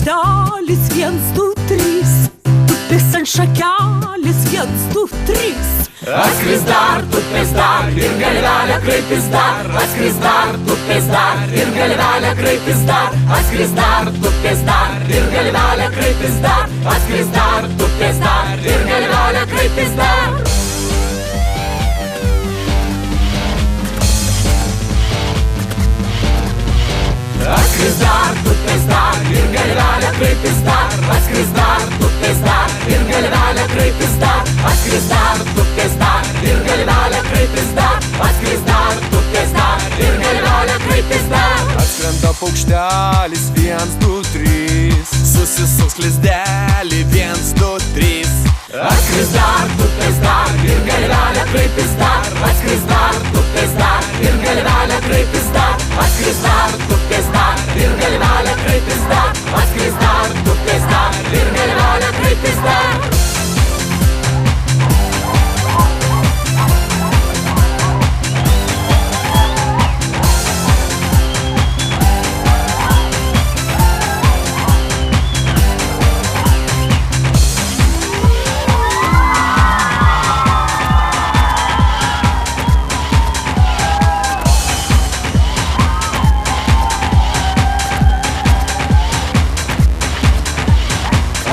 paukštelis, 1, 2, 3, tupės ant šakelės, 1, 2, 3. Atskris dar, tupės dar ir galvelę kraipys dar. Atskris dar, tupės dar ir galvelę kraipys dar. Atskris dar, tupės dar ir galvelę kraipys dar. Atskris dar, tupės dar ir galvelę kraipys dar. Atskris dar, tupės dar ir galvelę kraipys dar. Atskris dar, tupės dar ir galvelę kraipys dar. Atskris dar, tupės dar ir galvelę kraipys dar. Atskris dar, tupės dar ir galvelę kraipys dar. Atskrenda paukštelis, 1, 2, 3, susisuks lizdelį, 1, 2, 3. Atskris dar, tupės dar ir galvelę kraipys dar. Atskris dar, tupės dar ir galvelę kraipys dar. Atskris dar, tupės dar ir galvelę kraipys dar. Atskris dar, tupės dar ir galvelę kraipys dar.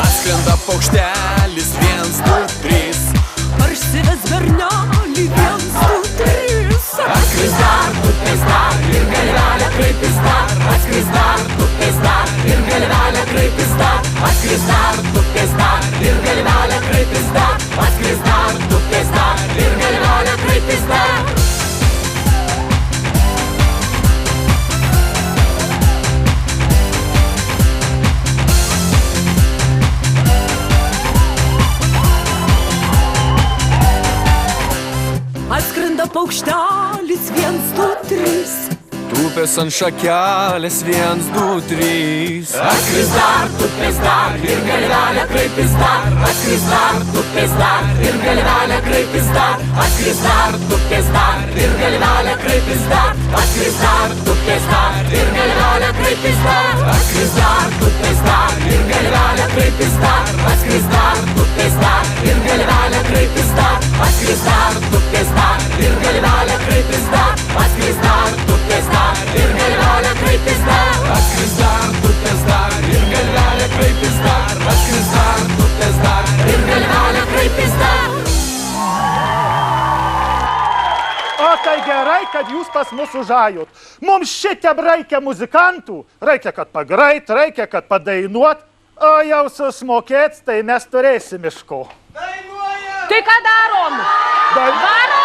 Atskrenda paukštelis, 1, 2, 3. Parsives bernelį, 1, 2, 3. Atskris dar, tupės dar ir galvelę kraipys dar. Atskris dar, tupės dar ir galvelę kraipys dar. Atskris dar, tupės dar ir galvelę kraipys dar. Atskris dar, tupės dar ir galvelę kraipys dar. Atskrenda paukštelis, 1, 2, 3. Tupės ant šakelės, 1, 2, 3. Atskris dar, tupės dar ir galvelę kraipys dar. Atskris dar, tupės dar ir galvelę kraipys dar. Atskris dar, tupės dar ir galvelę kraipys dar. Atskris dar, tupės dar ir galvelę kraipys dar. Atskris dar, tupės dar ir galvelę kraipys dar. Atskris dar, tupės dar ir galvelę kraipys dar. Atskris dar, tupės dar ir galvelę kraipys dar. Atskris dar, tupės dar ir galvelę kraipys dar. Atskris dar, tupės dar ir galvelę kraipys dar. Atskris dar, tupės dar ir galvelę kraipys dar. O tai gerai, kad jūs pas mus užajot. Mums šitiem reikia muzikantų. Reikia, kad pagreit, reikia, kad padainuot. O jau susmokėt, tai mes turėsim iš ko. Tai ką darom? Dai- Varom!